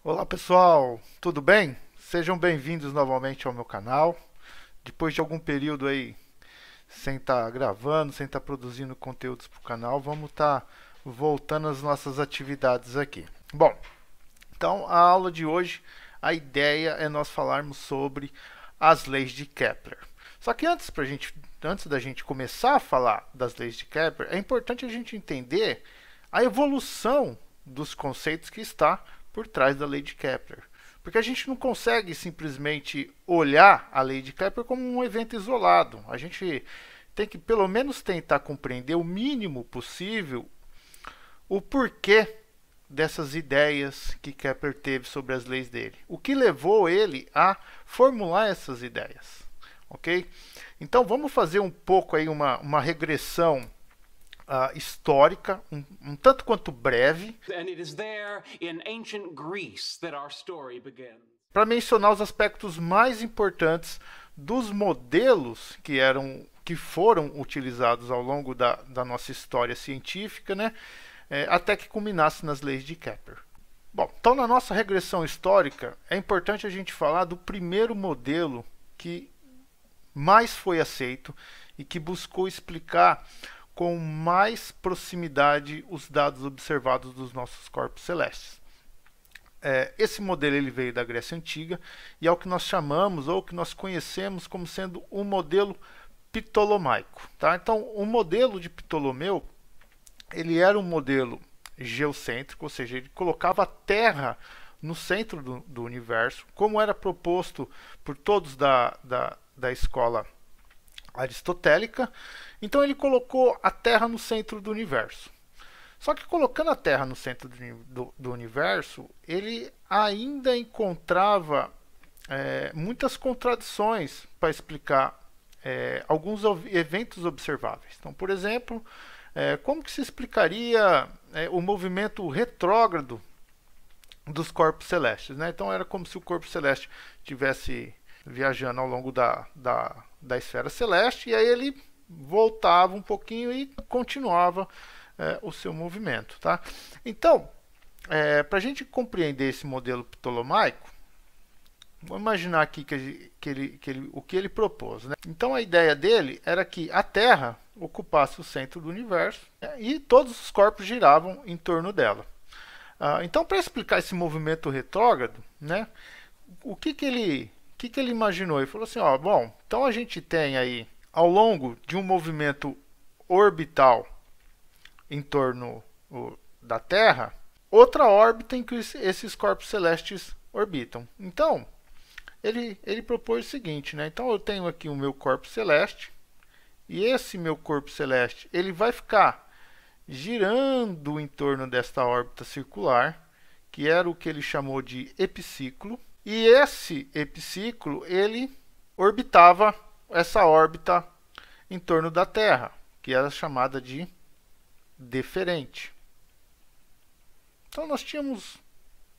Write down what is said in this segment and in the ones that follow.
Olá pessoal, tudo bem? Sejam bem-vindos novamente ao meu canal. Depois de algum período aí sem estar gravando, sem estar produzindo conteúdos para o canal, vamos estar voltando às nossas atividades aqui. Bom, então a aula de hoje, a ideia é nós falarmos sobre as leis de Kepler. Só que antes da gente começar a falar das leis de Kepler, é importante a gente entender a evolução dos conceitos que está por trás da lei de Kepler. Porque a gente não consegue simplesmente olhar a lei de Kepler como um evento isolado. A gente tem que pelo menos tentar compreender o mínimo possível o porquê dessas ideias que Kepler teve sobre as leis dele. O que levou ele a formular essas ideias. Ok? Então vamos fazer um pouco aí uma regressão histórica, um tanto quanto breve, para mencionar os aspectos mais importantes dos modelos que foram utilizados ao longo da nossa história científica, né, até que culminasse nas leis de Kepler. Bom, então na nossa regressão histórica é importante a gente falar do primeiro modelo que mais foi aceito e que buscou explicar com mais proximidade os dados observados dos nossos corpos celestes. Esse modelo ele veio da Grécia Antiga e é o que nós chamamos ou que nós conhecemos como sendo um modelo ptolomaico. Tá? Então, o modelo de Ptolomeu ele era um modelo geocêntrico, ou seja, ele colocava a Terra no centro do universo, como era proposto por todos da escola aristotélica. Então ele colocou a Terra no centro do universo. Só que colocando a Terra no centro do universo, ele ainda encontrava muitas contradições para explicar alguns eventos observáveis. Então, por exemplo, como que se explicaria o movimento retrógrado dos corpos celestes, né? Então era como se o corpo celeste estivesse viajando ao longo da esfera celeste, e aí ele voltava um pouquinho e continuava o seu movimento. Tá? Então, para a gente compreender esse modelo ptolomaico, vamos imaginar aqui o que ele propôs. Né? Então a ideia dele era que a Terra ocupasse o centro do universo, né? E todos os corpos giravam em torno dela. Então, para explicar esse movimento retrógrado, né, o que ele imaginou? Ele falou assim, bom, então a gente tem aí, ao longo de um movimento orbital em torno da Terra, outra órbita em que esses corpos celestes orbitam. Então, ele propôs o seguinte, né? Então eu tenho aqui o meu corpo celeste, e esse meu corpo celeste ele vai ficar girando em torno desta órbita circular, que era o que ele chamou de epiciclo, e esse epiciclo ele orbitava essa órbita em torno da Terra, que era chamada de deferente. Então nós tínhamos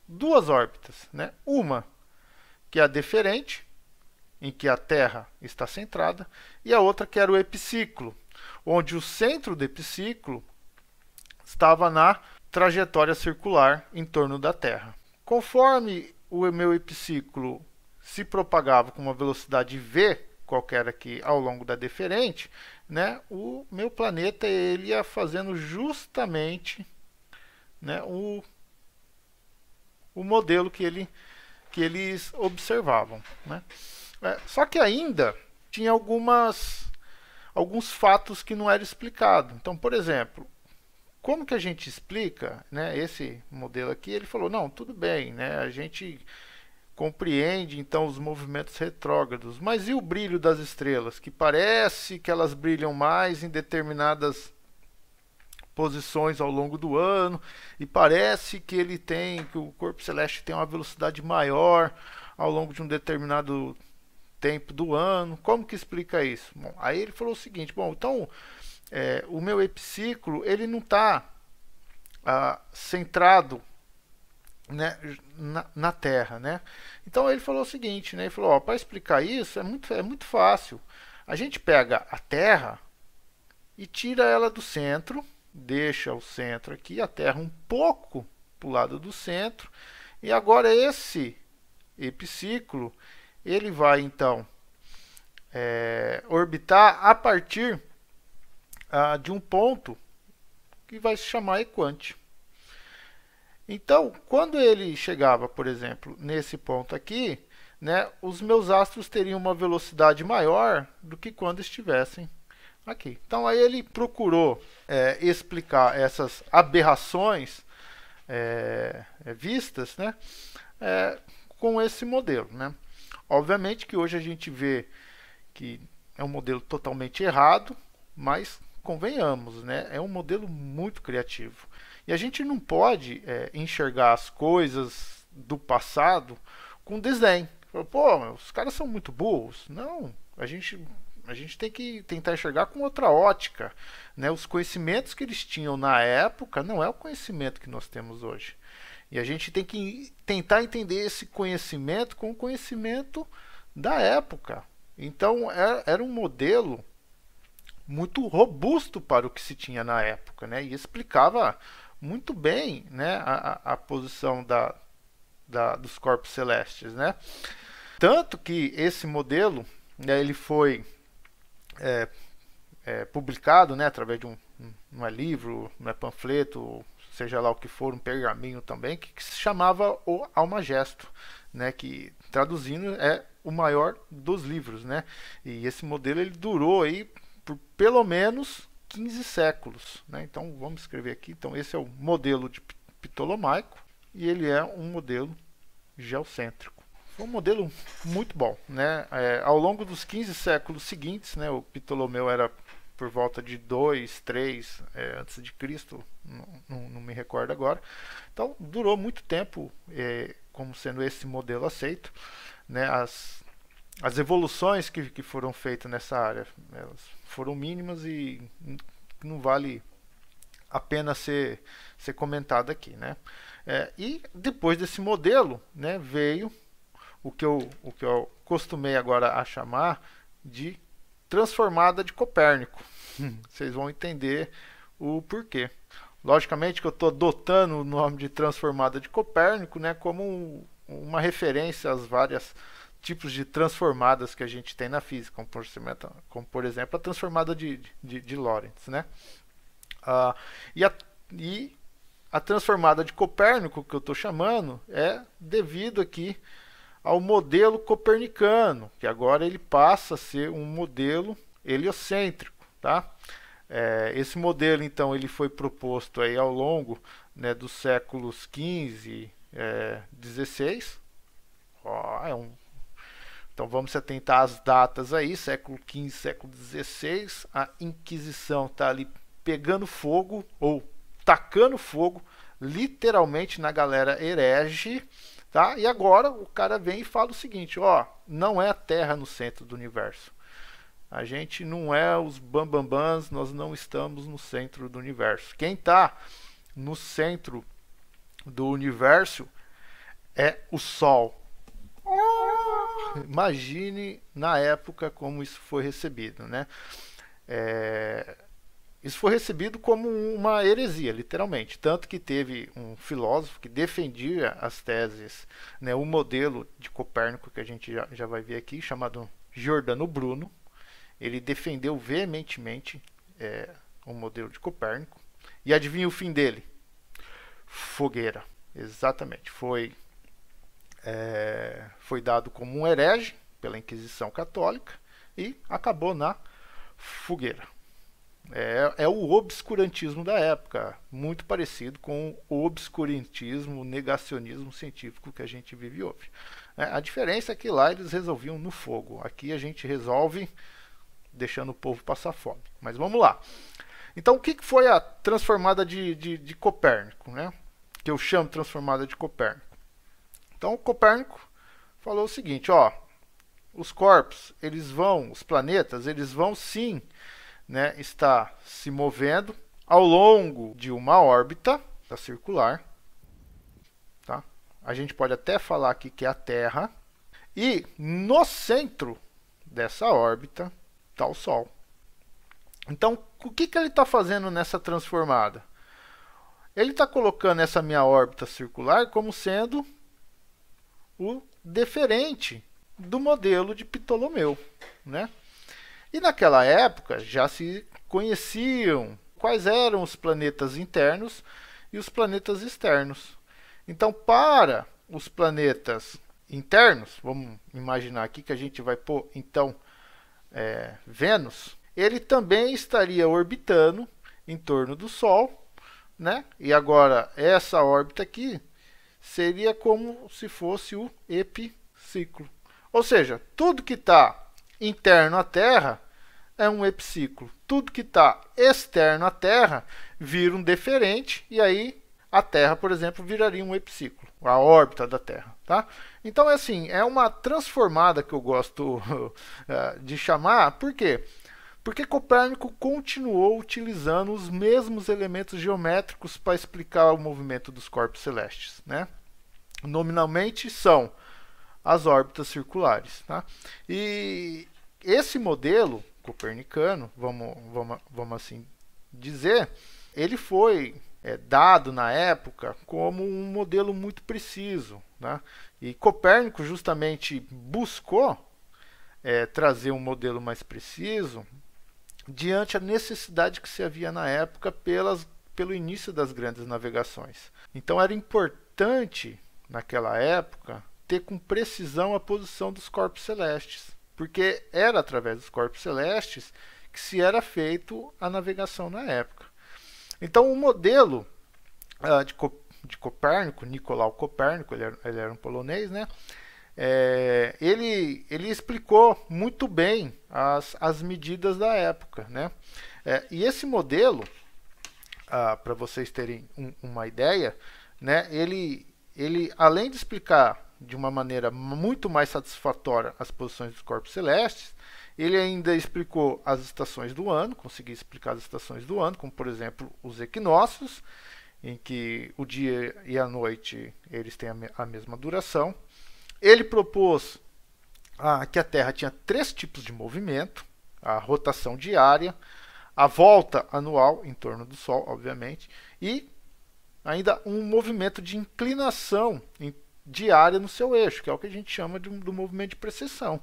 duas órbitas, né? Uma que é a deferente, em que a Terra está centrada, e a outra que era o epiciclo, onde o centro do epiciclo estava na trajetória circular em torno da Terra. Conforme o meu epiciclo se propagava com uma velocidade v qualquer aqui ao longo da deferente, né, o meu planeta ele ia fazendo justamente, né, o modelo que eles observavam. Né? Só que ainda tinha alguns fatos que não eram explicados. Então, por exemplo, como que a gente explica, né, esse modelo aqui? Ele falou, não, tudo bem, né, a gente compreende então os movimentos retrógrados, mas e o brilho das estrelas? Que parece que elas brilham mais em determinadas posições ao longo do ano, e parece que que o corpo celeste tem uma velocidade maior ao longo de um determinado tempo do ano. Como que explica isso? Bom, aí ele falou o seguinte, bom, então o meu epiciclo ele não está centrado, né, na Terra, né? Então ele falou o seguinte, né? Ele falou, para explicar isso é muito fácil. A gente pega a Terra e tira ela do centro, deixa o centro aqui, a Terra um pouco para o lado do centro, E agora esse epiciclo, ele vai então orbitar a partir de um ponto que vai se chamar equante. Então, quando ele chegava, por exemplo, nesse ponto aqui, né, os meus astros teriam uma velocidade maior do que quando estivessem aqui. Então, aí ele procurou explicar essas aberrações vistas, né, com esse modelo, né. Obviamente que hoje a gente vê que é um modelo totalmente errado, mas convenhamos, né, é um modelo muito criativo. E a gente não pode enxergar as coisas do passado com desdém. Pô, os caras são muito burros. Não, a gente tem que tentar enxergar com outra ótica, né? Os conhecimentos que eles tinham na época não é o conhecimento que nós temos hoje. E a gente tem que tentar entender esse conhecimento com o conhecimento da época. Então era um modelo muito robusto para o que se tinha na época, né? E explicava muito bem, né, a posição dos corpos celestes, né? Tanto que esse modelo, né, ele foi publicado, né, através de um livro, um panfleto, seja lá o que for, um pergaminho também, que se chamava o Almagesto, né, que traduzindo é o maior dos livros, né? E esse modelo ele durou aí por pelo menos 15 séculos, né? Então vamos escrever aqui. Então esse é o modelo de Ptolomaico e ele é um modelo geocêntrico. Foi um modelo muito bom, né? Ao longo dos 15 séculos seguintes, né? O Ptolomeu era por volta de 2, 3 antes de Cristo, não me recordo agora. Então durou muito tempo como sendo esse modelo aceito, né? As evoluções que foram feitas nessa área, elas foram mínimas e não vale a pena ser comentado aqui, né? E depois desse modelo, né, veio o que eu costumei agora a chamar de transformada de Copérnico. Vocês vão entender o porquê. Logicamente que eu estou adotando o nome de transformada de Copérnico, né, como uma referência às várias tipos de transformadas que a gente tem na física, como por exemplo a transformada de Lorentz, né? E a transformada de Copérnico que eu estou chamando é devido aqui ao modelo copernicano, que agora ele passa a ser um modelo heliocêntrico, tá? Esse modelo então ele foi proposto aí ao longo, né, dos séculos 15, 16. Então vamos se atentar às datas aí, século XV, século XVI, a Inquisição está ali pegando fogo, ou tacando fogo, literalmente na galera herege, tá? E agora o cara vem e fala o seguinte, ó, não é a Terra no centro do universo. A gente não é os bambambãs, nós não estamos no centro do universo. Quem está no centro do universo é o Sol. Imagine na época como isso foi recebido, né? Isso foi recebido como uma heresia, literalmente. Tanto que teve um filósofo que defendia as teses, né, o modelo de Copérnico, que a gente já vai ver aqui, chamado Giordano Bruno. Ele defendeu veementemente o modelo de Copérnico. E adivinha o fim dele? Fogueira. Exatamente. Foi dado como um herege pela Inquisição Católica e acabou na fogueira. É o obscurantismo da época, muito parecido com o obscurantismo, o negacionismo científico que a gente vive hoje. A diferença é que lá eles resolviam no fogo, aqui a gente resolve deixando o povo passar fome. Mas vamos lá. Então o que foi a transformada de Copérnico, né? Que eu chamo de transformada de Copérnico. Então Copérnico falou o seguinte, ó, os corpos, os planetas, eles vão sim, né, estar se movendo ao longo de uma órbita circular, tá? A gente pode até falar aqui que é a Terra, e no centro dessa órbita está o Sol. Então, o que ele está fazendo nessa transformada? Ele está colocando essa minha órbita circular como sendo o deferente do modelo de Ptolomeu, né? E naquela época já se conheciam quais eram os planetas internos e os planetas externos. Então, para os planetas internos, vamos imaginar aqui que a gente vai pôr então Vênus, ele também estaria orbitando em torno do Sol, né? E agora essa órbita aqui seria como se fosse o epiciclo. Ou seja, tudo que está interno à Terra é um epiciclo. Tudo que está externo à Terra vira um deferente, e aí a Terra, por exemplo, viraria um epiciclo, a órbita da Terra. Tá? Então, é assim, é uma transformada que eu gosto de chamar. Por quê? Porque Copérnico continuou utilizando os mesmos elementos geométricos para explicar o movimento dos corpos celestes, né? Nominalmente são as órbitas circulares. Tá? E esse modelo copernicano, vamos assim dizer, ele foi dado na época como um modelo muito preciso. Né? E Copérnico justamente buscou trazer um modelo mais preciso diante a necessidade que se havia na época pelo início das grandes navegações. Então era importante, naquela época, ter com precisão a posição dos corpos celestes, porque era através dos corpos celestes que se era feito a navegação na época. Então o modelo de Copérnico, Nicolau Copérnico, ele era um polonês, né? Ele explicou muito bem as medidas da época, né? E esse modelo, para vocês terem uma ideia, né? Ele além de explicar de uma maneira muito mais satisfatória as posições dos corpos celestes, ele ainda explicou as estações do ano, conseguiu explicar as estações do ano, como por exemplo os equinócios, em que o dia e a noite eles têm a mesma duração. Ele propôs que a Terra tinha 3 tipos de movimento: a rotação diária, a volta anual em torno do Sol, obviamente, e ainda um movimento de inclinação diária no seu eixo, que é o que a gente chama do movimento de precessão.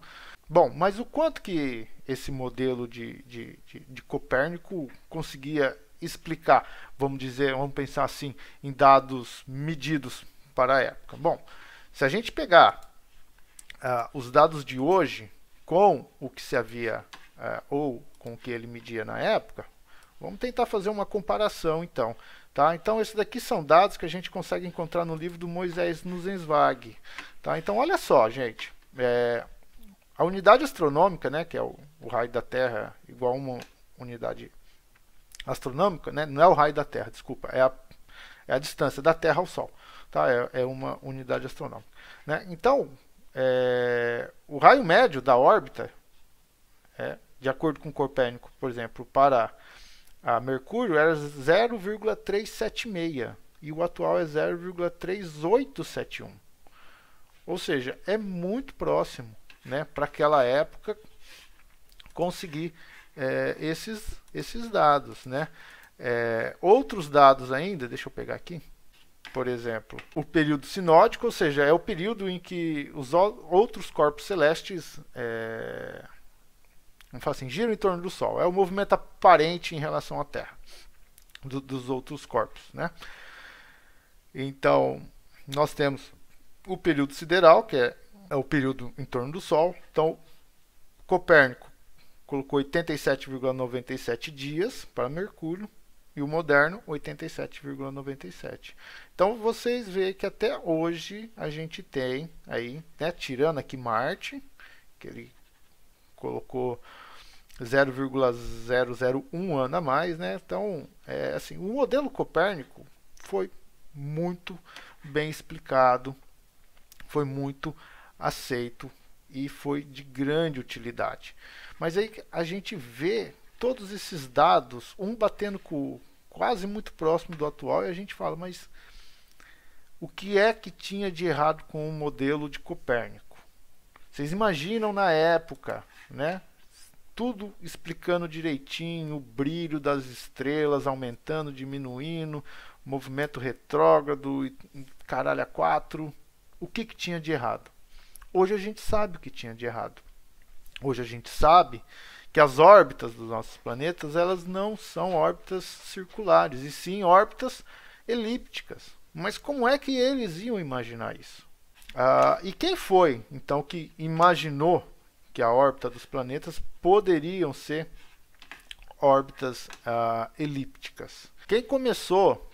Bom, mas o quanto que esse modelo de Copérnico conseguia explicar, vamos pensar assim, em dados medidos para a época? Bom, se a gente pegar os dados de hoje com o que se havia ou com o que ele media na época, vamos tentar fazer uma comparação então. Tá? Então, esses daqui são dados que a gente consegue encontrar no livro do Moisés Nussenswag. Tá? Então, olha só, gente. A unidade astronômica, né, que é o raio da Terra igual a uma unidade astronômica, né, não é o raio da Terra, desculpa, é a distância da Terra ao Sol. Tá? É uma unidade astronômica. Né? Então, o raio médio da órbita, de acordo com Copérnico, por exemplo, para a Mercúrio era 0,376 e o atual é 0,3871. Ou seja, é muito próximo, né, para aquela época conseguir esses dados. Né? Outros dados ainda, deixa eu pegar aqui. Por exemplo, o período sinódico, ou seja, é o período em que os outros corpos celestes vamos falar assim, giram em torno do Sol. É o movimento aparente em relação à Terra, dos outros corpos. Né? Então, nós temos o período sideral, que é o período em torno do Sol. Então, Copérnico colocou 87,97 dias para Mercúrio e o moderno 87,97. Então, vocês veem que até hoje a gente tem aí, né, tirando aqui Marte, que ele colocou 0,001 ano a mais, né? Então, assim, o modelo Copérnico foi muito bem explicado, foi muito aceito e foi de grande utilidade. Mas aí a gente vê todos esses dados, um batendo quase muito próximo do atual, e a gente fala, mas o que é que tinha de errado com o modelo de Copérnico? Vocês imaginam na época, né? Tudo explicando direitinho, o brilho das estrelas aumentando, diminuindo, movimento retrógrado, caralho a 4. o que tinha de errado? Hoje a gente sabe o que tinha de errado. Hoje a gente sabe que as órbitas dos nossos planetas, elas não são órbitas circulares, e sim órbitas elípticas. Mas como é que eles iam imaginar isso? E quem foi, então, que imaginou que a órbita dos planetas poderiam ser órbitas elípticas? Quem começou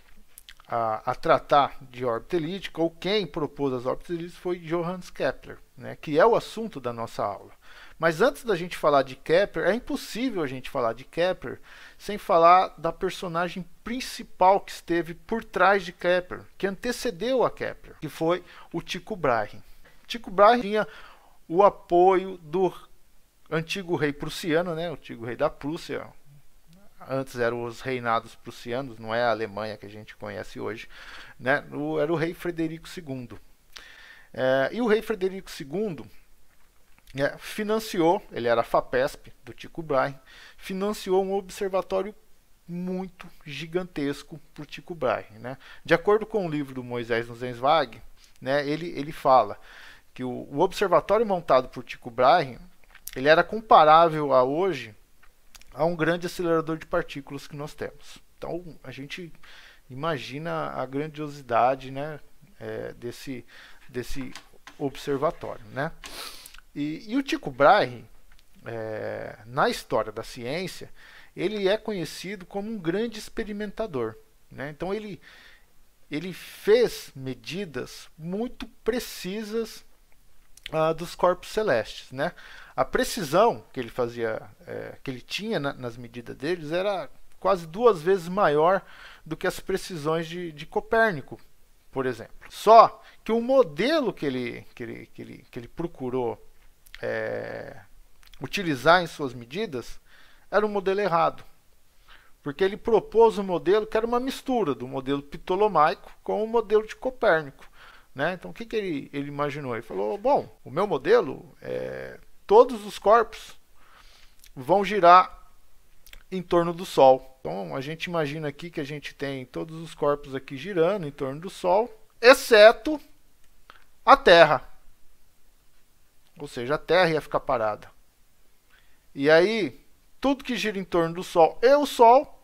a tratar de órbita elíptica, ou quem propôs as órbitas elípticas, foi Johannes Kepler, né, que é o assunto da nossa aula. Mas antes da gente falar de Kepler, é impossível a gente falar de Kepler sem falar da personagem principal que esteve por trás de Kepler, que antecedeu a Kepler, que foi o Tycho Brahe. Tycho Brahe tinha o apoio do antigo rei prussiano, né, o antigo rei da Prússia. Antes eram os reinados prussianos, não é a Alemanha que a gente conhece hoje, né? Era o rei Frederico II. E o rei Frederico II financiou, ele era a FAPESP do Tycho Brahe, financiou um observatório muito gigantesco para o Tycho Brahe, né? De acordo com o livro do Moisés Nussbaum, né, ele fala que o observatório montado por Tycho Brahe, ele era comparável a hoje a um grande acelerador de partículas que nós temos. Então a gente imagina a grandiosidade, né, desse observatório, né? E o Tycho Brahe, na história da ciência, ele é conhecido como um grande experimentador, né? Então ele fez medidas muito precisas dos corpos celestes, né? A precisão que ele fazia, que ele tinha nas medidas deles, era quase 2 vezes maior do que as precisões de Copérnico, por exemplo. Só que o modelo que ele procurou utilizar em suas medidas era um modelo errado, porque ele propôs um modelo que era uma mistura do modelo ptolomaico com o modelo de Copérnico, né? Então o que ele imaginou? Ele falou, bom, o meu modelo todos os corpos vão girar em torno do Sol. Então a gente imagina aqui que a gente tem todos os corpos aqui girando em torno do Sol, exceto a Terra. Ou seja, a Terra ia ficar parada. E aí, tudo que gira em torno do Sol e o Sol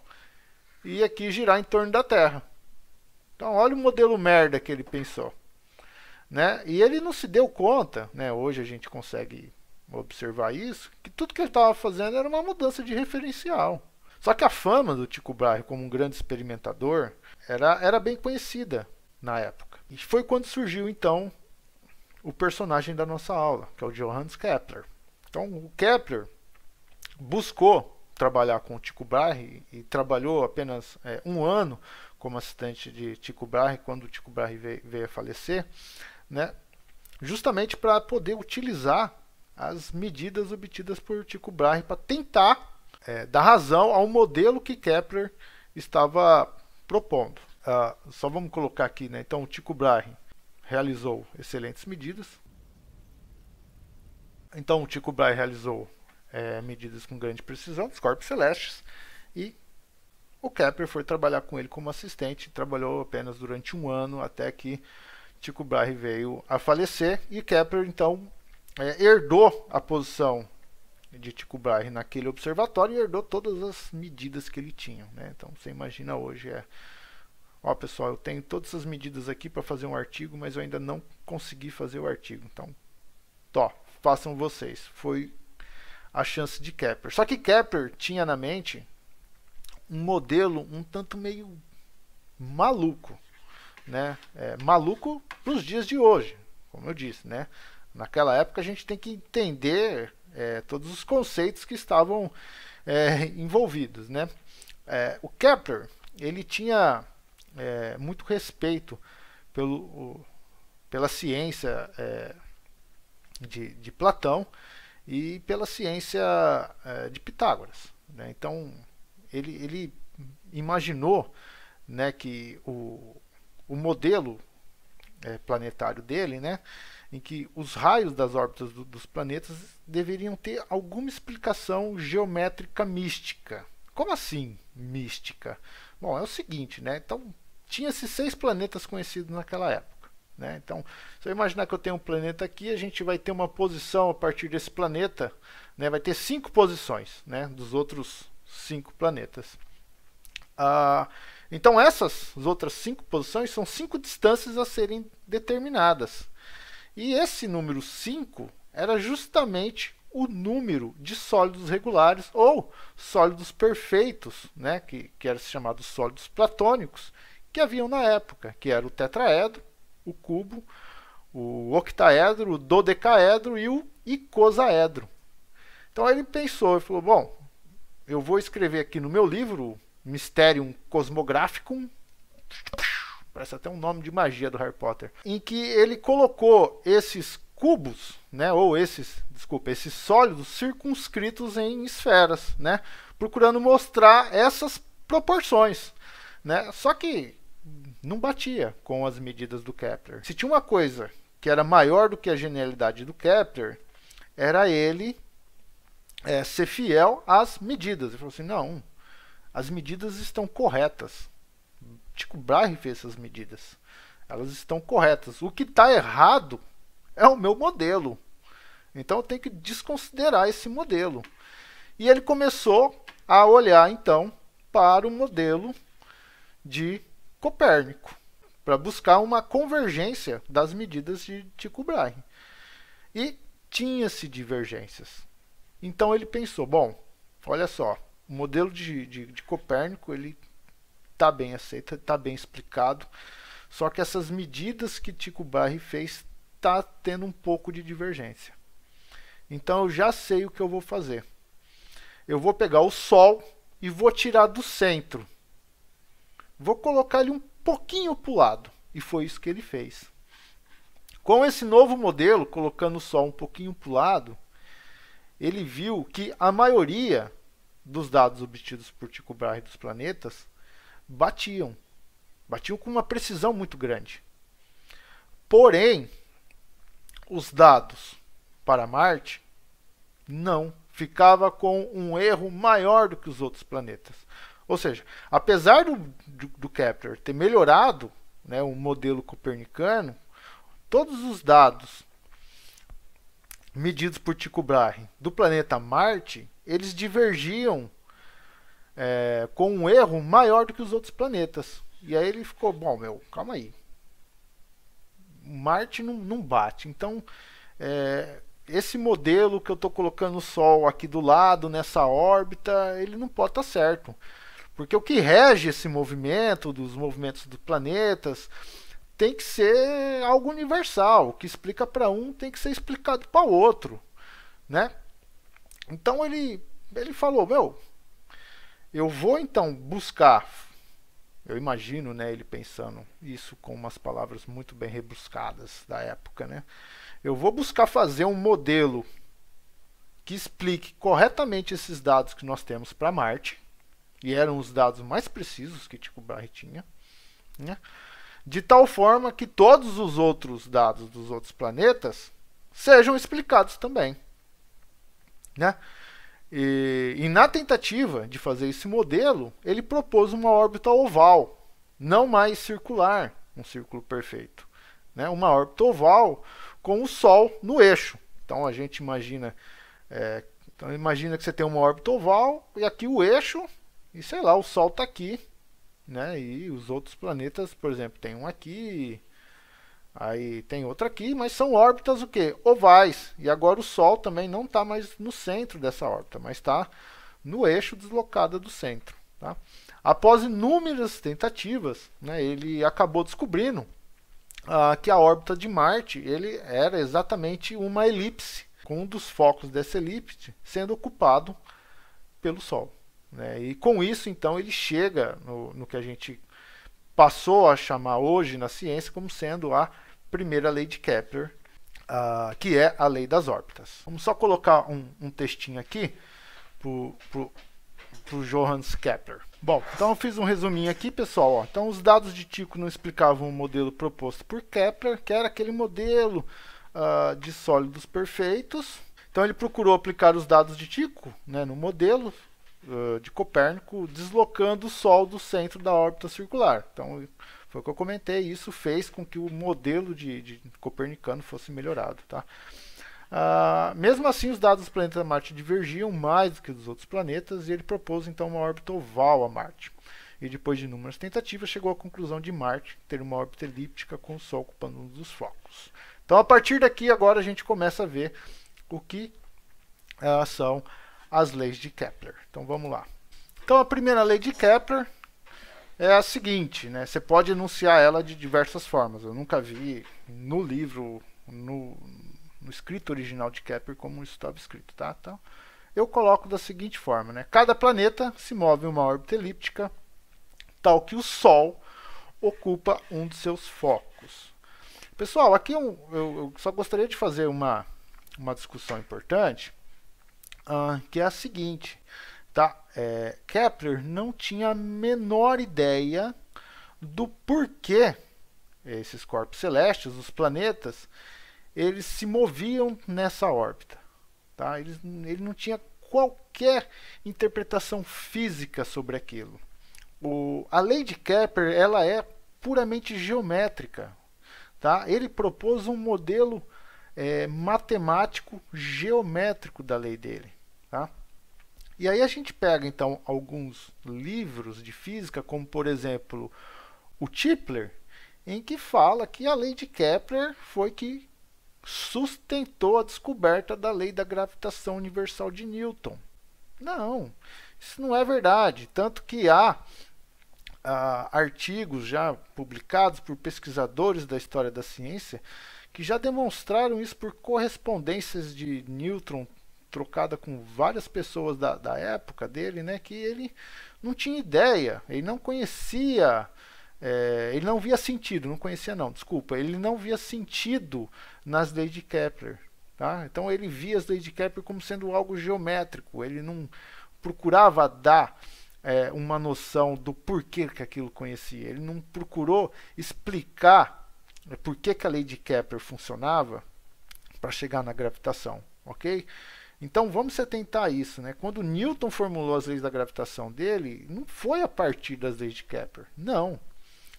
ia aqui girar em torno da Terra. Então olha o modelo merda que ele pensou, né? E ele não se deu conta, né? Hoje a gente consegue observar isso, que tudo que ele estava fazendo era uma mudança de referencial. Só que a fama do Tycho Brahe como um grande experimentador era bem conhecida na época. E foi quando surgiu então o personagem da nossa aula, que é o Johannes Kepler. Então o Kepler buscou trabalhar com o Tycho Brahe e trabalhou apenas 1 ano como assistente de Tycho Brahe quando o Tycho Brahe veio a falecer, né? Justamente para poder utilizar as medidas obtidas por Tycho Brahe para tentar dar razão ao modelo que Kepler estava propondo. Só vamos colocar aqui, né? Então o Tycho Brahe realizou excelentes medidas. Então o Tycho Brahe realizou medidas com grande precisão dos corpos celestes, e o Kepler foi trabalhar com ele como assistente. Trabalhou apenas durante 1 ano até que Tycho Brahe veio a falecer, e Kepler então herdou a posição de Tycho Brahe naquele observatório e herdou todas as medidas que ele tinha, né? Então você imagina hoje ó pessoal, eu tenho todas essas medidas aqui para fazer um artigo, mas eu ainda não consegui fazer o artigo. Então, façam vocês. Foi a chance de Kepler. Só que Kepler tinha na mente um modelo um tanto meio maluco, né? Maluco para os dias de hoje, como eu disse, né? Naquela época a gente tem que entender todos os conceitos que estavam envolvidos, né? O Kepler, ele tinha muito respeito pela ciência de Platão e pela ciência de Pitágoras, né? Então ele imaginou, né, que o modelo planetário dele, né, em que os raios das órbitas dos planetas deveriam ter alguma explicação geométrica mística. Como assim mística? Bom, é o seguinte, né? Então tinha-se 6 planetas conhecidos naquela época, né? Então, se eu imaginar que eu tenho um planeta aqui, a gente vai ter uma posição a partir desse planeta, né? Vai ter 5 posições, né? Dos outros 5 planetas. Então essas outras 5 posições são 5 distâncias a serem determinadas. E esse número 5 era justamente o número de sólidos regulares ou sólidos perfeitos, né, que eram chamados sólidos platônicos, que haviam na época, que era o tetraedro, o cubo, o octaedro, o dodecaedro e o icosaedro. Então ele pensou e falou, bom, eu vou escrever aqui no meu livro Mysterium Cosmographicum, parece até um nome de magia do Harry Potter, em que ele colocou esses cubos, né, ou esses sólidos circunscritos em esferas, né, procurando mostrar essas proporções, né? Só que não batia com as medidas do Kepler. Se tinha uma coisa que era maior do que a genialidade do Kepler, era ele ser fiel às medidas. Ele falou assim, não, as medidas estão corretas. Tycho Brahe fez essas medidas. Elas estão corretas. O que está errado é o meu modelo. Então eu tenho que desconsiderar esse modelo. E ele começou a olhar então para o modelo de Copérnico, para buscar uma convergência das medidas de Tycho Brahe. E tinha-se divergências. Então ele pensou, bom, olha só, o modelo de Copérnico ele está bem aceito, está bem explicado, só que essas medidas que Tycho Brahe fez está tendo um pouco de divergência. Então eu já sei o que eu vou fazer. Eu vou pegar o Sol e vou tirar do centro. Vou colocar ele um pouquinho para o lado. E foi isso que ele fez. Com esse novo modelo, colocando o Sol um pouquinho para o lado, ele viu que a maioria dos dados obtidos por Tycho Brahe dos planetas batiam com uma precisão muito grande. Porém, os dados para Marte não, ficava com um erro maior do que os outros planetas. Ou seja, apesar do Kepler ter melhorado, né, o modelo copernicano, todos os dados medidos por Tycho Brahe do planeta Marte, eles divergiam com um erro maior do que os outros planetas. E aí ele ficou, bom, calma aí. Marte não bate. Então, esse modelo que eu estou colocando o Sol aqui do lado, nessa órbita, ele não pode estar certo. Porque o que rege esse movimento, dos movimentos dos planetas, tem que ser algo universal. O que explica para um tem que ser explicado para o outro, né? Então ele falou, eu vou então buscar, eu imagino, né, ele pensando isso com umas palavras muito bem rebuscadas da época, né? Eu vou buscar fazer um modelo que explique corretamente esses dados que nós temos para Marte, e eram os dados mais precisos que Tycho Brahe tinha, né? De tal forma que todos os outros dados dos outros planetas sejam explicados também, né? E na tentativa de fazer esse modelo, ele propôs uma órbita oval, não mais circular, um círculo perfeito, né? Uma órbita oval com o Sol no eixo. Então a gente imagina, que você tem uma órbita oval e aqui o eixo, e sei lá, o Sol está aqui, né? E os outros planetas, por exemplo, tem um aqui, aí tem outro aqui, mas são órbitas o quê? Ovais. E agora o Sol também não está mais no centro dessa órbita, mas está no eixo deslocado do centro, tá? Após inúmeras tentativas, né, ele acabou descobrindo que a órbita de Marte ele era exatamente uma elipse, com um dos focos dessa elipse sendo ocupado pelo Sol, né? E com isso, então, ele chega no que a gente passou a chamar hoje na ciência como sendo a primeira lei de Kepler, que é a lei das órbitas. Vamos só colocar um textinho aqui para o Johannes Kepler. Bom, então eu fiz um resuminho aqui, pessoal. Ó. Então os dados de Tycho não explicavam o modelo proposto por Kepler, que era aquele modelo de sólidos perfeitos. Então ele procurou aplicar os dados de Tycho, né, no modelo de Copérnico, deslocando o Sol do centro da órbita circular. Então Foi o que eu comentei, isso fez com que o modelo de copernicano fosse melhorado. Tá? Mesmo assim, os dados do planeta Marte divergiam mais do que dos outros planetas, e ele propôs então uma órbita oval a Marte. E depois de inúmeras tentativas, chegou à conclusão de Marte ter uma órbita elíptica com o Sol ocupando um dos focos. Então, a partir daqui, agora a gente começa a ver o que são as leis de Kepler. Então, vamos lá. Então, a primeira lei de Kepler é a seguinte, né? Você pode enunciar ela de diversas formas. Eu nunca vi no livro, no escrito original de Kepler, como isso estava escrito, tá? Então, eu coloco da seguinte forma, né? Cada planeta se move em uma órbita elíptica, tal que o Sol ocupa um de seus focos. Pessoal, aqui eu só gostaria de fazer uma discussão importante, que é a seguinte, tá? Kepler não tinha a menor ideia do porquê esses corpos celestes, os planetas, eles se moviam nessa órbita. Tá? Ele não tinha qualquer interpretação física sobre aquilo. A lei de Kepler ela é puramente geométrica. Tá? Ele propôs um modelo matemático geométrico da lei dele. Tá? E aí a gente pega então alguns livros de física, como por exemplo o Tipler, em que fala que a lei de Kepler foi que sustentou a descoberta da lei da gravitação universal de Newton. Não, isso não é verdade. Tanto que há artigos já publicados por pesquisadores da história da ciência que já demonstraram isso por correspondências de Newton trocada com várias pessoas da época dele, né, que ele não tinha ideia, ele não conhecia, ele não via sentido, não conhecia não, desculpa, ele não via sentido nas leis de Kepler. Tá? Então ele via as leis de Kepler como sendo algo geométrico, ele não procurava dar uma noção do porquê que aquilo conhecia. Ele não procurou explicar por que a lei de Kepler funcionava para chegar na gravitação, ok? Então vamos se atentar a isso, né? Quando Newton formulou as leis da gravitação dele, não foi a partir das leis de Kepler, não.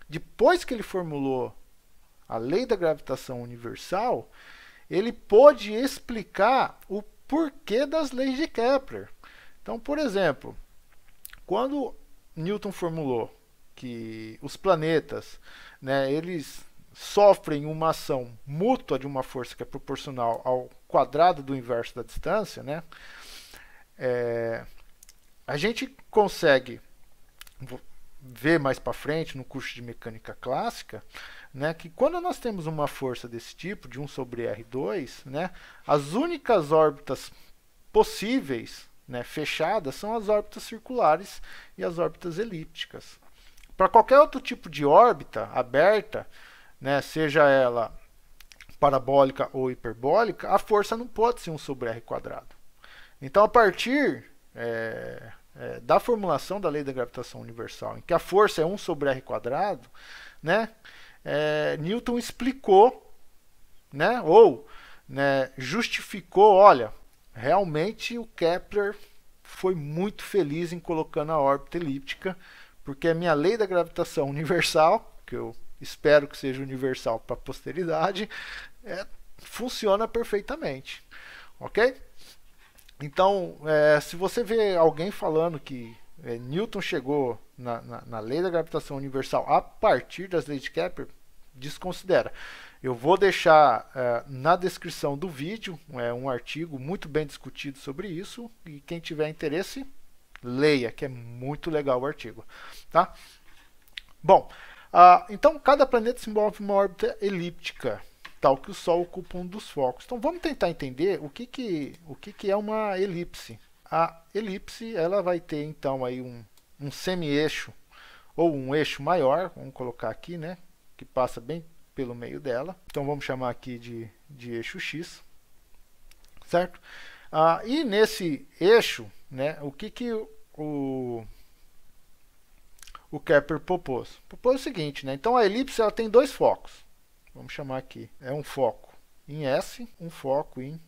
Depois que ele formulou a lei da gravitação universal, ele pôde explicar o porquê das leis de Kepler. Então, por exemplo, quando Newton formulou que os planetas, né, eles sofrem uma ação mútua de uma força que é proporcional ao quadrado do inverso da distância, né, a gente consegue ver mais para frente no curso de mecânica clássica, né, que quando nós temos uma força desse tipo, de 1 sobre R2, né, as únicas órbitas possíveis, né, fechadas, são as órbitas circulares e as órbitas elípticas. Para qualquer outro tipo de órbita aberta, né, seja ela parabólica ou hiperbólica, a força não pode ser 1 sobre R quadrado. Então, a partir da formulação da lei da gravitação universal, em que a força é 1 sobre R quadrado, né, Newton explicou, né, ou justificou, olha, realmente o Kepler foi muito feliz em colocando a órbita elíptica, porque a minha lei da gravitação universal, que eu espero que seja universal para a posteridade, funciona perfeitamente. Ok? Então, se você vê alguém falando que Newton chegou na lei da gravitação universal a partir das leis de Kepler, desconsidera. Eu vou deixar na descrição do vídeo um artigo muito bem discutido sobre isso, e quem tiver interesse, leia, que é muito legal o artigo. Tá? Bom, então cada planeta se move em uma órbita elíptica, tal que o Sol ocupa um dos focos. Então vamos tentar entender o que é uma elipse. A elipse ela vai ter então aí um semi-eixo ou um eixo maior, vamos colocar aqui, né, que passa bem pelo meio dela. Então vamos chamar aqui de eixo X, certo? E nesse eixo, né, o que o Kepler propôs? Propôs o seguinte, né? Então a elipse ela tem dois focos. Vamos chamar aqui, um foco em S, um foco em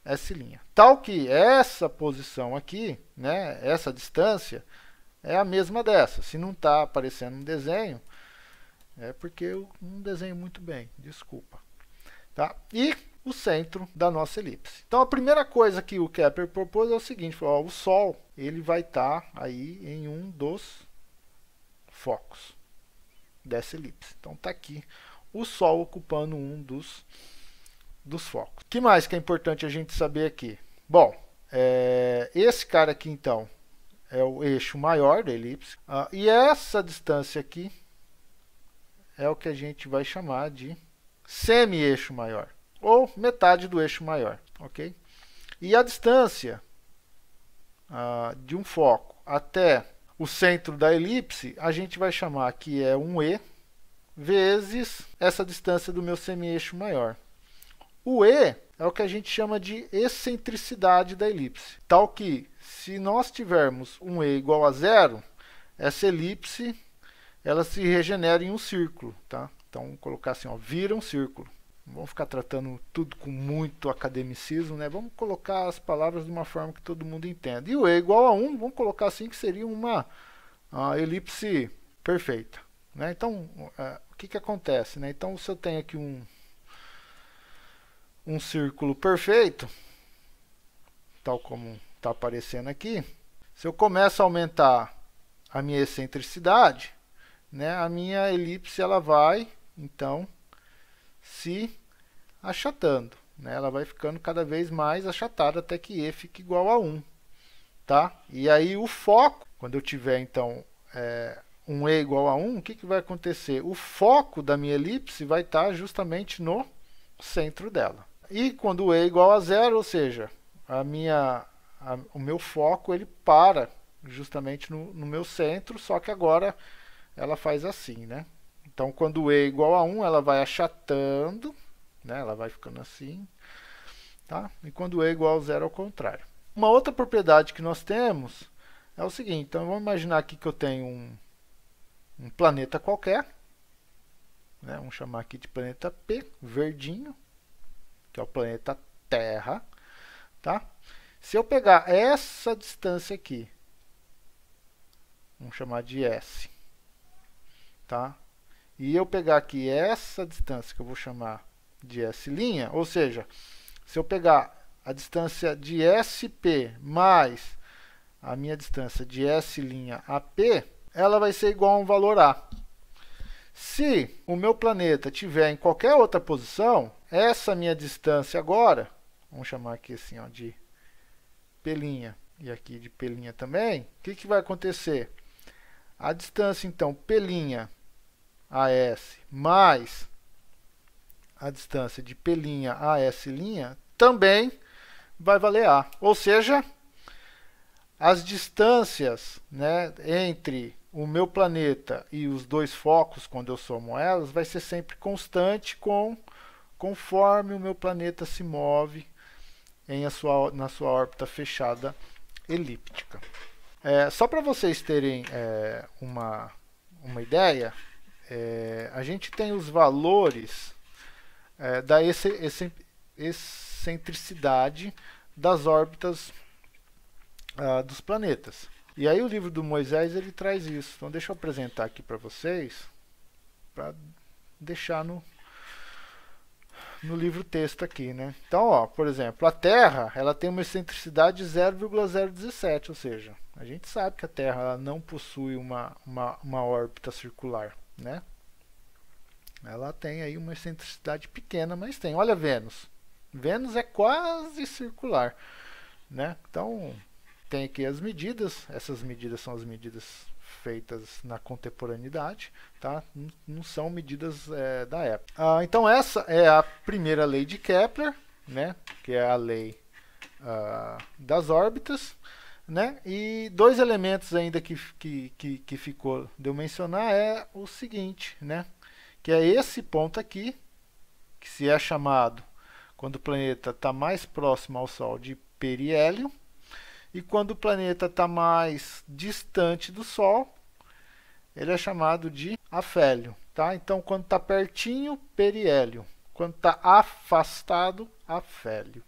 S'. Tal que essa posição aqui, né, essa distância, é a mesma dessa. Se não está aparecendo no desenho, É porque eu não desenho muito bem, desculpa. Tá? E o centro da nossa elipse. Então a primeira coisa que o Kepler propôs é o seguinte, falou, ó, o Sol ele vai estar aí em um dos focos dessa elipse. Então está aqui o Sol ocupando um dos focos. O que mais que é importante a gente saber aqui? Bom, esse cara aqui então é o eixo maior da elipse, e essa distância aqui é o que a gente vai chamar de semi-eixo maior, ou metade do eixo maior, ok? E a distância de um foco até o centro da elipse, a gente vai chamar que é um E vezes essa distância do meu semi-eixo maior. O E é o que a gente chama de excentricidade da elipse, tal que se nós tivermos um E igual a zero, essa elipse ela se regenera em um círculo, tá? Então, vamos colocar assim, ó, vira um círculo. Não vamos ficar tratando tudo com muito academicismo, né? Vamos colocar as palavras de uma forma que todo mundo entenda. E o E igual a 1, vamos colocar assim que seria uma elipse perfeita, né? Então, o que acontece, né? Então, se eu tenho aqui um círculo perfeito, tal como está aparecendo aqui, se eu começo a aumentar a minha excentricidade, né, a minha elipse ela vai então se achatando, né? Ela vai ficando cada vez mais achatada até que E fique igual a 1, tá? E aí o foco, quando eu tiver então um E igual a 1, o que vai acontecer? O foco da minha elipse vai estar justamente no centro dela. E quando o E é igual a 0, ou seja, o meu foco ele para justamente no meu centro, só que agora ela faz assim, né? Então, quando o E é igual a 1, ela vai achatando, né? Ela vai ficando assim, tá? E quando o E é igual a 0, ao contrário. Uma outra propriedade que nós temos é o seguinte, então vamos imaginar aqui que eu tenho um planeta qualquer, né? Vamos chamar aqui de planeta P, verdinho, que é o planeta Terra, tá? Se eu pegar essa distância aqui, vamos chamar de S, tá? E eu pegar aqui essa distância que eu vou chamar de S', ou seja, se eu pegar a distância de SP mais a minha distância de S' AP, ela vai ser igual a um valor A. Se o meu planeta estiver em qualquer outra posição, essa minha distância agora, vamos chamar aqui assim, ó, de P' e aqui de P' também, o que vai acontecer? A distância, então, P' AS mais a distância de P' a S' também vai valer A. Ou seja, as distâncias, né, entre o meu planeta e os dois focos, quando eu somo elas, vai ser sempre constante conforme o meu planeta se move na sua órbita fechada elíptica. Só para vocês terem uma ideia, a gente tem os valores da excentricidade das órbitas dos planetas. E aí o livro do Moisés ele traz isso. Então deixa eu apresentar aqui para vocês, para deixar no livro texto aqui, né? Então, ó, por exemplo, a Terra ela tem uma excentricidade de 0,017, ou seja, a gente sabe que a Terra ela não possui uma órbita circular, né? Ela tem aí uma excentricidade pequena, mas tem. Olha Vênus. Vênus é quase circular, né? Então, tem aqui as medidas. Essas medidas são as medidas feitas na contemporaneidade, tá? Não são medidas da época. Então, essa é a primeira lei de Kepler, né? Que é a lei das órbitas. Né? E dois elementos ainda que ficou de eu mencionar é o seguinte, né? Que é esse ponto aqui, que se é chamado, quando o planeta está mais próximo ao Sol, de periélio, e quando o planeta está mais distante do Sol, ele é chamado de afélio. Tá? Então, quando está pertinho, periélio. Quando está afastado, afélio.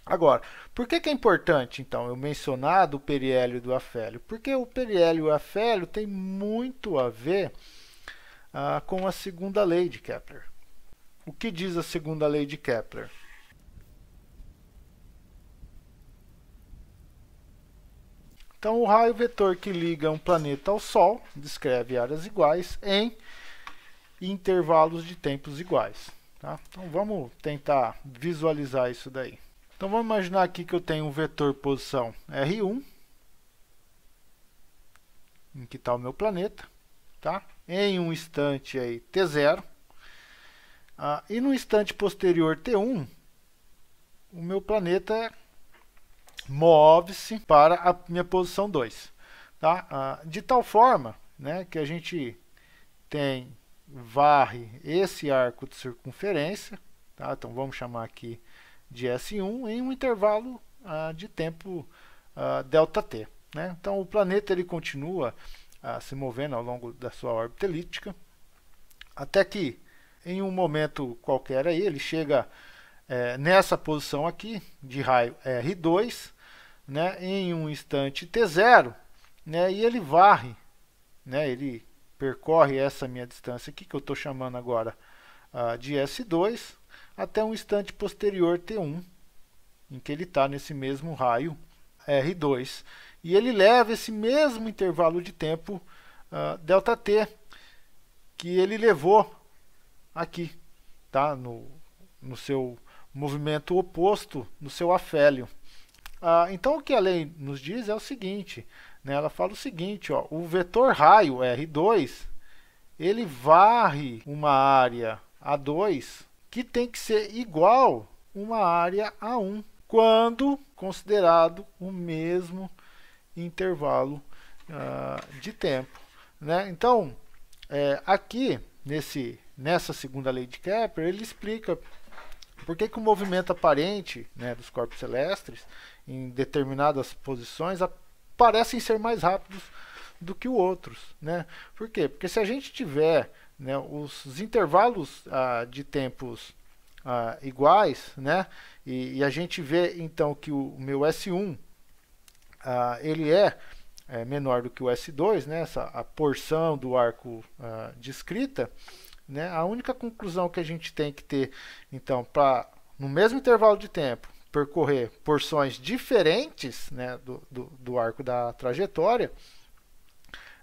Agora, por que é importante, então, eu mencionar do periélio e do afélio? Porque o periélio e o afélio tem muito a ver com a segunda lei de Kepler. O que diz a segunda lei de Kepler? Então, o raio vetor que liga um planeta ao Sol descreve áreas iguais em intervalos de tempos iguais. Tá? Então, vamos tentar visualizar isso daí. Então, vamos imaginar aqui que eu tenho um vetor posição R1, em que está o meu planeta, tá? Em um instante aí, T0, e no instante posterior T1, o meu planeta move-se para a minha posição 2. Tá? De tal forma, né, que a gente varre esse arco de circunferência, tá? Então vamos chamar aqui de S1 em um intervalo de tempo ΔT. Né? Então o planeta ele continua se movendo ao longo da sua órbita elíptica, até que em um momento qualquer aí, ele chega nessa posição aqui de raio R2, né, em um instante T0, né, e ele varre, né, ele percorre essa minha distância aqui, que eu estou chamando agora de S2, até um instante posterior T1, em que ele está nesse mesmo raio R2. E ele leva esse mesmo intervalo de tempo ΔT, que ele levou aqui, tá, no seu movimento oposto, no seu afélio. Então o que a lei nos diz é o seguinte, né, ela fala o seguinte, ó, o vetor raio R2, ele varre uma área A2 que tem que ser igual uma área A1, quando considerado o mesmo intervalo de tempo. Né? Então, aqui, nessa segunda lei de Kepler, ele explica por que o movimento aparente, né, dos corpos celestes em determinadas posições parecem ser mais rápidos do que os outros. Né? Por quê? Porque se a gente tiver, né, os intervalos de tempos iguais, né, e a gente vê então que o meu S1 ele é menor do que o S2, né, a porção do arco descrita, né, a única conclusão que a gente tem que ter, então, para no mesmo intervalo de tempo percorrer porções diferentes, né, do arco da trajetória,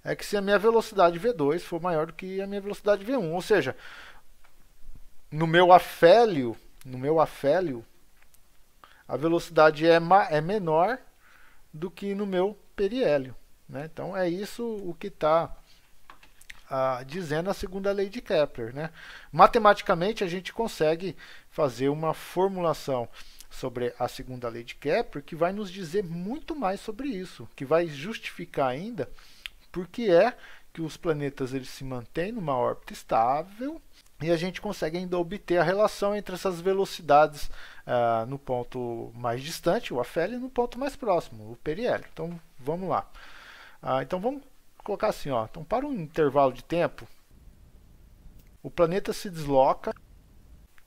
é que se a minha velocidade V2 for maior do que a minha velocidade V1, ou seja, no meu afélio, a velocidade é menor do que no meu periélio. Né? Então é isso o que está dizendo a segunda lei de Kepler. Né? Matematicamente a gente consegue fazer uma formulação sobre a segunda lei de Kepler que vai nos dizer muito mais sobre isso, que vai justificar ainda porque é que os planetas eles se mantêm numa órbita estável e a gente consegue ainda obter a relação entre essas velocidades no ponto mais distante, o afélio, e no ponto mais próximo, o periélio. Então vamos lá. Então vamos colocar assim, ó. Então, para um intervalo de tempo, o planeta se desloca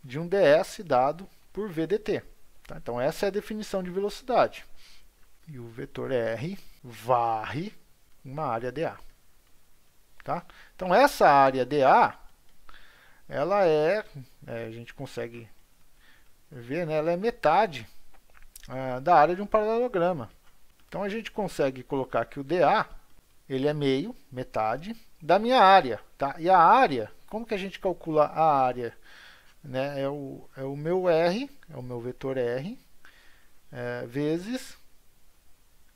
de um ds dado por vdt. Tá? Então essa é a definição de velocidade. E o vetor r varre uma área dA. Tá? Então essa área dA, ela a gente consegue ver, né, ela é metade da área de um paralelograma. Então a gente consegue colocar que o dA ele é meio, metade, da minha área. Tá? E a área, como que a gente calcula a área? Né? É o meu R, é o meu vetor R, vezes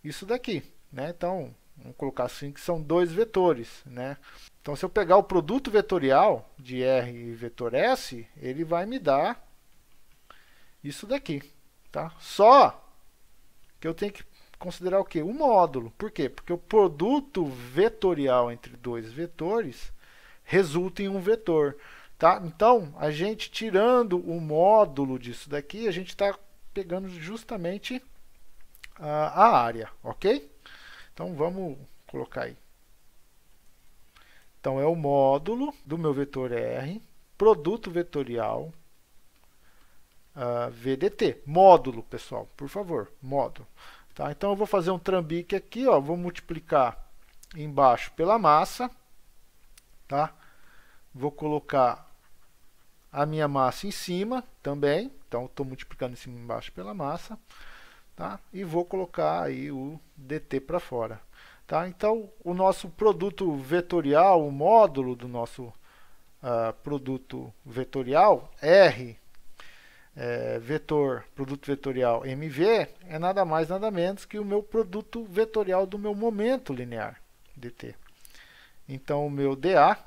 isso daqui. Né? Então, vamos colocar assim que são dois vetores. Né? Então, se eu pegar o produto vetorial de R e vetor S, ele vai me dar isso daqui. Tá? Só que eu tenho que considerar o quê? O módulo. Por quê? Porque o produto vetorial entre dois vetores resulta em um vetor. Tá? Então, a gente tirando o módulo disso daqui, a gente está pegando justamente a área. Ok? Então, vamos colocar aí. Então, é o módulo do meu vetor R, produto vetorial, VDT. Módulo, pessoal, por favor, módulo. Tá? Então, eu vou fazer um trambique aqui, ó, vou multiplicar embaixo pela massa, tá? vou colocar a minha massa em cima também. Então, estou multiplicando em cima e embaixo pela massa. Tá? E vou colocar aí o dt para fora. Tá? Então, o nosso produto vetorial, o módulo do nosso produto vetorial, R, produto vetorial MV, é nada mais nada menos que o meu produto vetorial do meu momento linear, dt. Então, o meu dA,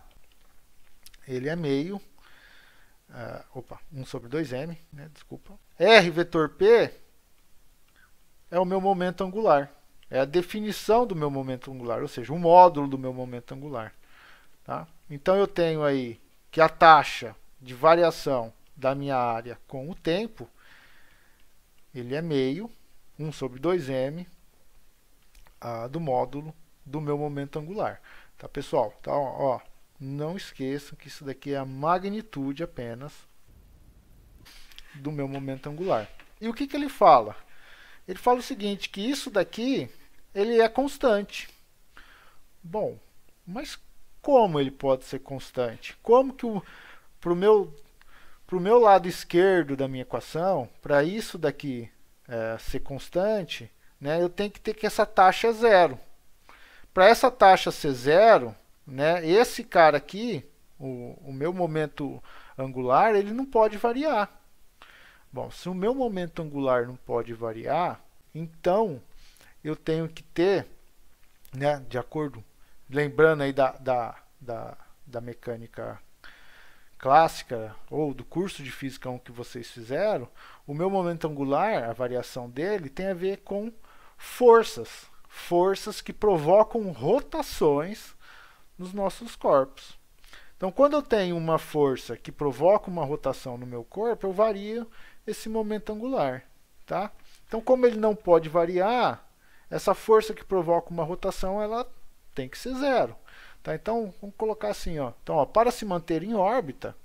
ele é meio, 1 sobre 2m, né, desculpa. R vetor P é o meu momento angular. É a definição do meu momento angular, ou seja, o módulo do meu momento angular. Tá? Então, eu tenho aí que a taxa de variação da minha área com o tempo, ele é meio, 1 sobre 2m, do módulo do meu momento angular. Tá, pessoal? Então, ó, não esqueçam que isso daqui é a magnitude apenas do meu momento angular. E o que ele fala? Ele fala o seguinte, que isso daqui, ele é constante. Bom, mas como ele pode ser constante? Como que para o meu lado esquerdo da minha equação, para isso daqui ser constante, né, eu tenho que ter que essa taxa é zero. Para essa taxa ser zero, né, esse cara aqui, o meu momento angular, ele não pode variar. Bom, se o meu momento angular não pode variar, então eu tenho que ter, né, de acordo, lembrando aí da mecânica clássica ou do curso de física 1 que vocês fizeram, o meu momento angular, a variação dele, tem a ver com forças que provocam rotações nos nossos corpos. Então, quando eu tenho uma força que provoca uma rotação no meu corpo, eu vario esse momento angular. Tá? Então, como ele não pode variar, essa força que provoca uma rotação, ela tem que ser zero. Tá? Então, vamos colocar assim. Ó. Então, ó, para se manter em órbita,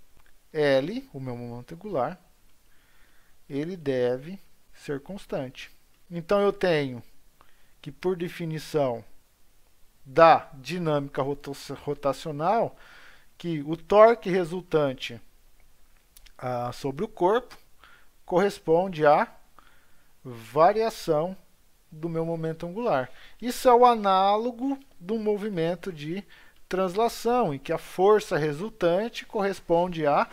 L, o meu momento angular, ele deve ser constante. Então, eu tenho que, por definição da dinâmica rotacional, que o torque resultante sobre o corpo corresponde à variação do meu momento angular. Isso é o análogo do movimento de translação, em que a força resultante corresponde à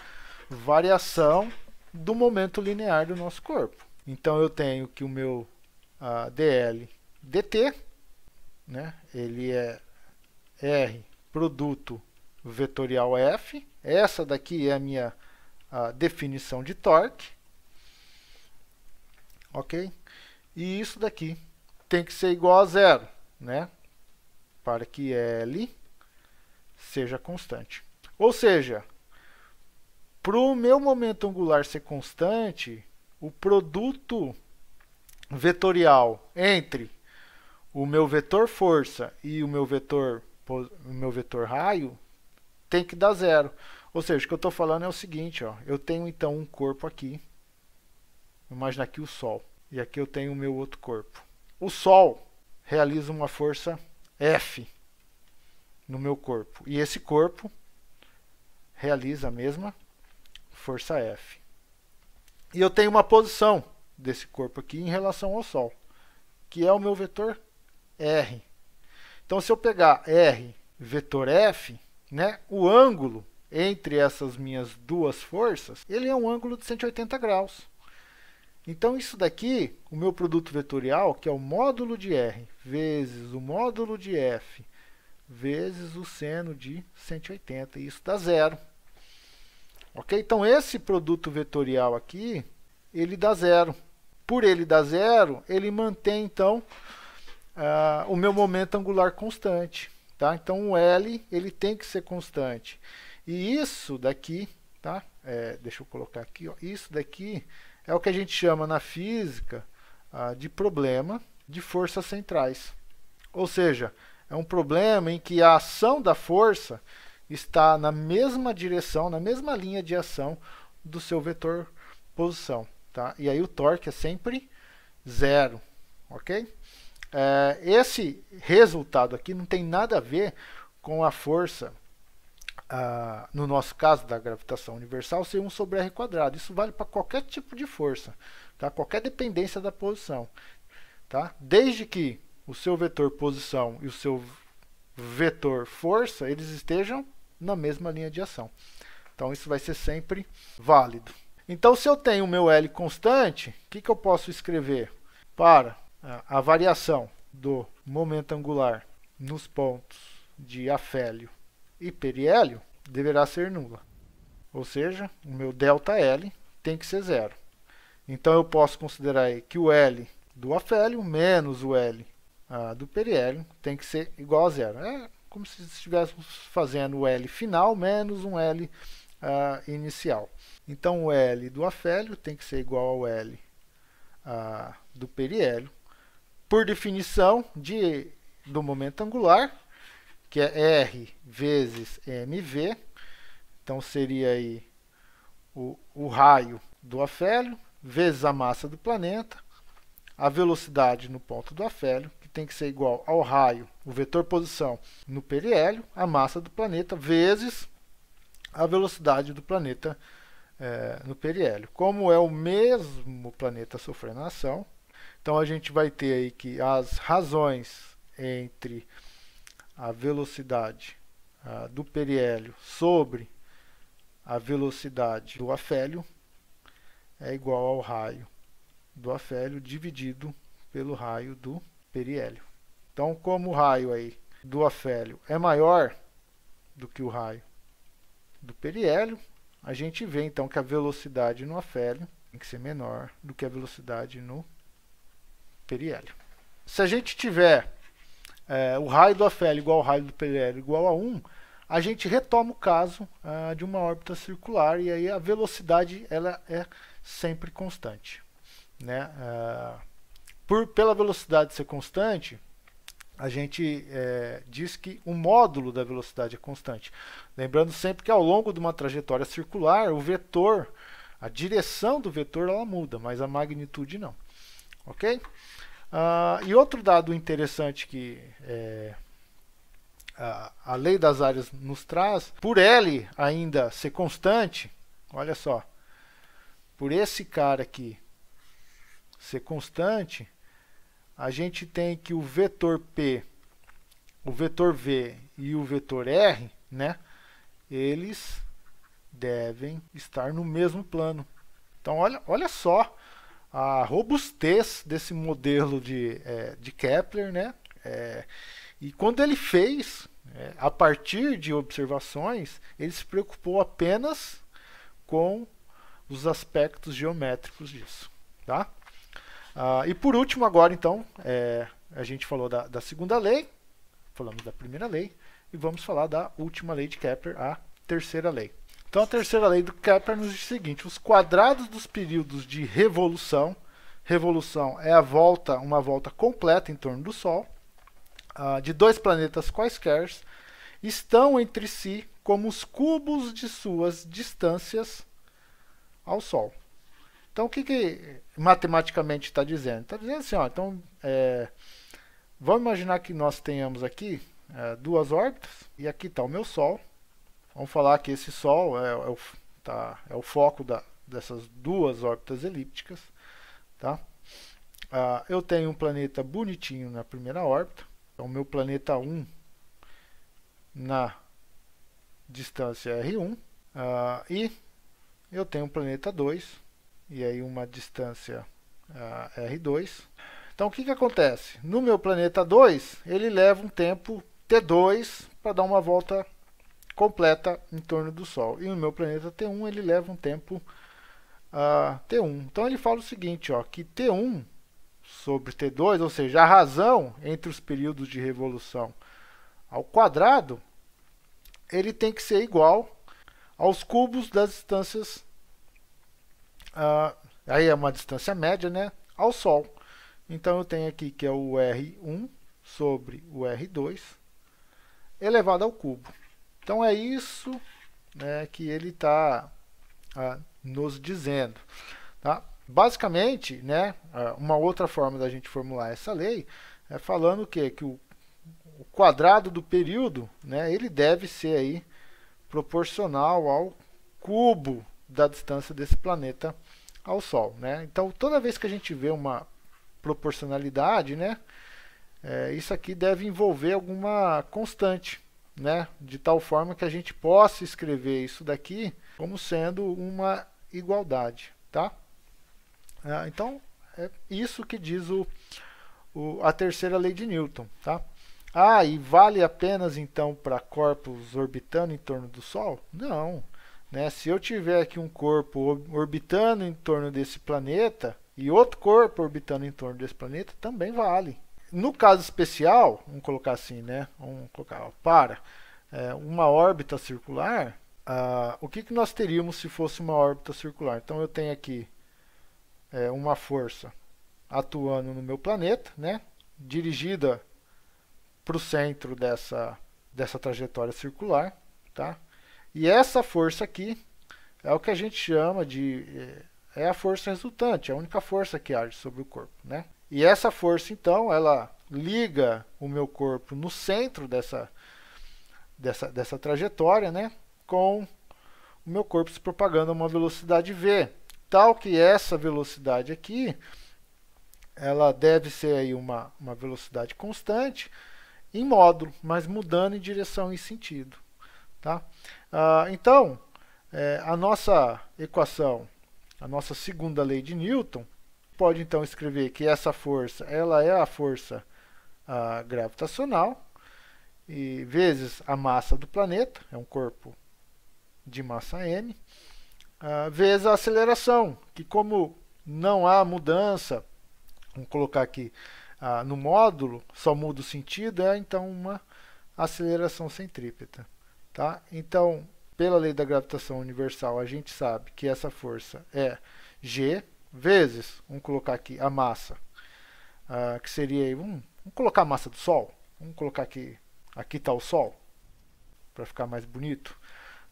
variação do momento linear do nosso corpo. Então, eu tenho que o meu dl dt, né, ele é R produto vetorial F. Essa daqui é a minha definição de torque. Ok? E isso daqui tem que ser igual a zero, né? Para que L seja constante. Ou seja, para o meu momento angular ser constante, o produto vetorial entre o meu vetor força e o meu vetor raio tem que dar zero. Ou seja, o que eu estou falando é o seguinte, ó, eu tenho então um corpo aqui, imagina aqui o Sol, e aqui eu tenho o meu outro corpo. O Sol realiza uma força F no meu corpo, e esse corpo realiza a mesma força F. E eu tenho uma posição desse corpo aqui em relação ao Sol, que é o meu vetor R. Então, se eu pegar R vetor F, né, o ângulo entre essas minhas duas forças, ele é um ângulo de 180 graus. Então, isso daqui, o meu produto vetorial, que é o módulo de R vezes o módulo de F vezes o seno de 180, e isso dá zero. Ok? Então, esse produto vetorial aqui, ele dá zero. Por ele dar zero, ele mantém, então, o meu momento angular constante. Tá? Então, o L ele tem que ser constante. E isso daqui, tá? Deixa eu colocar aqui, ó, isso daqui é o que a gente chama na física de problema de forças centrais. Ou seja, é um problema em que a ação da força está na mesma direção, na mesma linha de ação do seu vetor posição. Tá? E aí o torque é sempre zero. Ok? Esse resultado aqui não tem nada a ver com a força no nosso caso da gravitação universal, ser 1 sobre r quadrado. Isso vale para qualquer tipo de força, tá? Qualquer dependência da posição. Tá? Desde que o seu vetor posição e o seu vetor força, eles estejam na mesma linha de ação. Então isso vai ser sempre válido. Então se eu tenho o meu L constante, o que eu posso escrever? Para a variação do momento angular nos pontos de afélio e periélio deverá ser nula. Ou seja, o meu ΔL tem que ser zero. Então eu posso considerar aí que o L do afélio menos o L do periélio tem que ser igual a zero. É como se estivéssemos fazendo o L final menos um L inicial. Então o L do afélio tem que ser igual ao L do periélio, por definição do momento angular, que é R vezes mv. Então seria aí o raio do afélio vezes a massa do planeta, a velocidade no ponto do afélio, que tem que ser igual ao raio, o vetor posição no periélio, a massa do planeta, vezes a velocidade do planeta no periélio. Como é o mesmo planeta sofrendo ação, então a gente vai ter aí que as razões entre a velocidade do periélio sobre a velocidade do afélio é igual ao raio do afélio dividido pelo raio do periélio. Então, como o raio aí do afélio é maior do que o raio do periélio, a gente vê então que a velocidade no afélio tem que ser menor do que a velocidade no periélio. Se a gente tiver o raio do afélio igual ao raio do periélio igual a 1, a gente retoma o caso de uma órbita circular, e aí a velocidade ela é sempre constante. Né? Pela velocidade ser constante, a gente diz que o módulo da velocidade é constante. Lembrando sempre que ao longo de uma trajetória circular, o vetor, a direção do vetor ela muda, mas a magnitude não. Ok? E outro dado interessante que a lei das áreas nos traz, por L ainda ser constante, olha só, por esse cara aqui ser constante, a gente tem que o vetor P, o vetor V e o vetor R, né, eles devem estar no mesmo plano. Então olha só a robustez desse modelo de Kepler, né? E quando ele fez, a partir de observações, ele se preocupou apenas com os aspectos geométricos disso. Tá? E por último agora, então, a gente falou da segunda lei, falamos da primeira lei, e vamos falar da última lei de Kepler, a terceira lei. Então a terceira lei do Kepler nos diz o seguinte: os quadrados dos períodos de revolução, revolução é uma volta completa em torno do Sol, de dois planetas quaisquer, estão entre si como os cubos de suas distâncias ao Sol. Então o que matematicamente está dizendo? Está dizendo assim, então vamos imaginar que nós tenhamos aqui duas órbitas, e aqui está o meu Sol. Vamos falar que esse Sol é o foco dessas duas órbitas elípticas. Tá? Eu tenho um planeta bonitinho na primeira órbita, então o meu planeta 1 na distância R1, e eu tenho um planeta 2, e aí uma distância R2. Então o que acontece? No meu planeta 2, ele leva um tempo T2 para dar uma volta completa em torno do Sol. E no meu planeta T1 ele leva um tempo T1. Então ele fala o seguinte, que T1 sobre T2, ou seja, a razão entre os períodos de revolução ao quadrado, ele tem que ser igual aos cubos das distâncias, aí é uma distância média, né, ao Sol. Então eu tenho aqui que é o R1 sobre o R2 elevado ao cubo. Então é isso, né, que ele está nos dizendo. Tá? Basicamente, né, uma outra forma da gente formular essa lei é falando que o quadrado do período, né, ele deve ser aí proporcional ao cubo da distância desse planeta ao Sol, né? Então, toda vez que a gente vê uma proporcionalidade, né, isso aqui deve envolver alguma constante, né, de tal forma que a gente possa escrever isso daqui como sendo uma igualdade, tá? Então, é isso que diz a terceira lei de Newton, tá? E vale apenas então para corpos orbitando em torno do Sol? Não, né? Se eu tiver aqui um corpo orbitando em torno desse planeta e outro corpo orbitando em torno desse planeta, também vale. No caso especial, vamos colocar assim, né? Vamos colocar uma órbita circular. O que nós teríamos se fosse uma órbita circular? Então eu tenho aqui uma força atuando no meu planeta, né? Dirigida para o centro dessa trajetória circular, tá? E essa força aqui é o que a gente chama de a força resultante, a única força que age sobre o corpo, né? E essa força, então, ela liga o meu corpo no centro dessa trajetória, né? Com o meu corpo se propagando a uma velocidade v, tal que essa velocidade aqui, ela deve ser aí uma velocidade constante em módulo, mas mudando em direção e sentido, tá? Então, a nossa equação, a nossa segunda lei de Newton, pode então escrever que essa força, ela é a força gravitacional, e vezes a massa do planeta, é um corpo de massa m, vezes a aceleração, que como não há mudança, vamos colocar aqui no módulo, só muda o sentido, então uma aceleração centrípeta, tá? Então, pela lei da gravitação universal, a gente sabe que essa força é G vezes, vamos colocar aqui a massa, que seria, vamos colocar a massa do Sol, vamos colocar aqui está o Sol, para ficar mais bonito,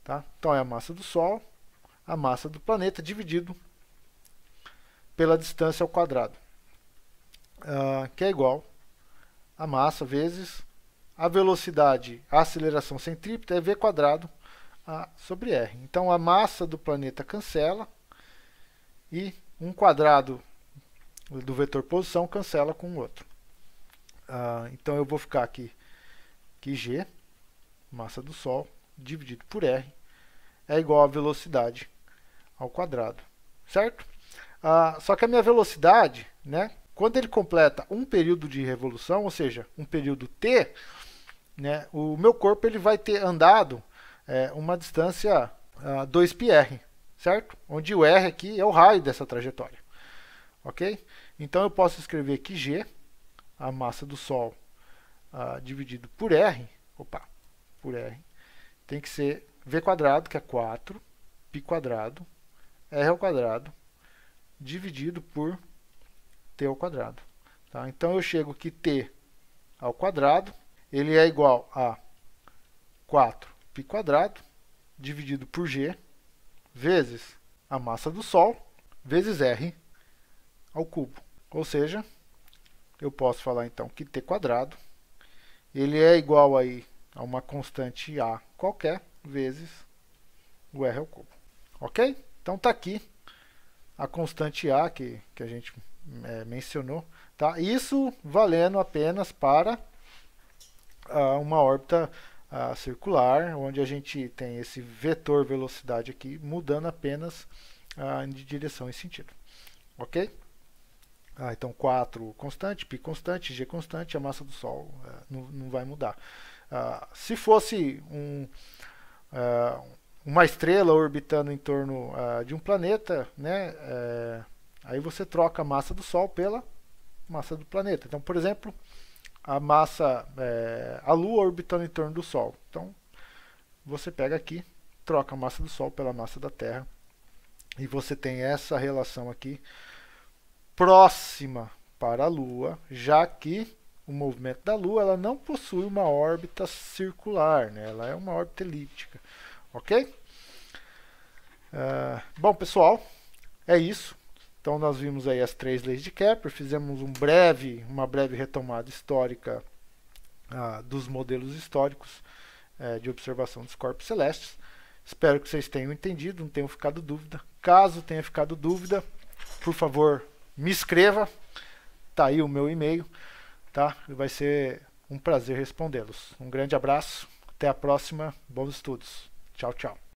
tá? Então é a massa do Sol, a massa do planeta dividido pela distância ao quadrado, que é igual a massa vezes a velocidade, a aceleração centrípeta é v quadrado sobre r. Então a massa do planeta cancela e um quadrado do vetor posição cancela com o outro. Então eu vou ficar aqui que g, massa do Sol, dividido por r, é igual a velocidade ao quadrado, certo? Só que a minha velocidade, né, quando ele completa um período de revolução, ou seja, um período t, né, o meu corpo ele vai ter andado uma distância 2πr, certo? Onde o r aqui é o raio dessa trajetória, ok? Então eu posso escrever que g, a massa do Sol, dividido por r, por r, tem que ser v quadrado, que é 4, π quadrado, r ao quadrado, dividido por t ao quadrado. Tá? Então eu chego que t ao quadrado, ele é igual a 4π quadrado, dividido por g, vezes a massa do Sol, vezes r ao cubo. Ou seja, eu posso falar então que t quadrado, ele é igual aí a uma constante a qualquer, vezes o r ao cubo. Ok? Então está aqui a constante a que a gente mencionou. Tá? Isso valendo apenas para uma órbita circular, onde a gente tem esse vetor velocidade aqui, mudando apenas de direção e sentido. Ok? Então 4 constante, π constante, g constante, a massa do Sol não vai mudar. Se fosse uma estrela orbitando em torno de um planeta, né, aí você troca a massa do Sol pela massa do planeta. Então, por exemplo, a Lua orbitando em torno do Sol. Então, você pega aqui, troca a massa do Sol pela massa da Terra, e você tem essa relação aqui próxima para a Lua, já que o movimento da Lua ela não possui uma órbita circular, né? Ela é uma órbita elíptica, ok? Bom, pessoal, é isso. Então nós vimos aí as 3 leis de Kepler, fizemos uma breve retomada histórica dos modelos históricos de observação dos corpos celestes. Espero que vocês tenham entendido, não tenham ficado dúvida. Caso tenha ficado dúvida, por favor, me escreva. Tá aí o meu e-mail, tá? Vai ser um prazer respondê-los. Um grande abraço, até a próxima, bons estudos. Tchau, tchau.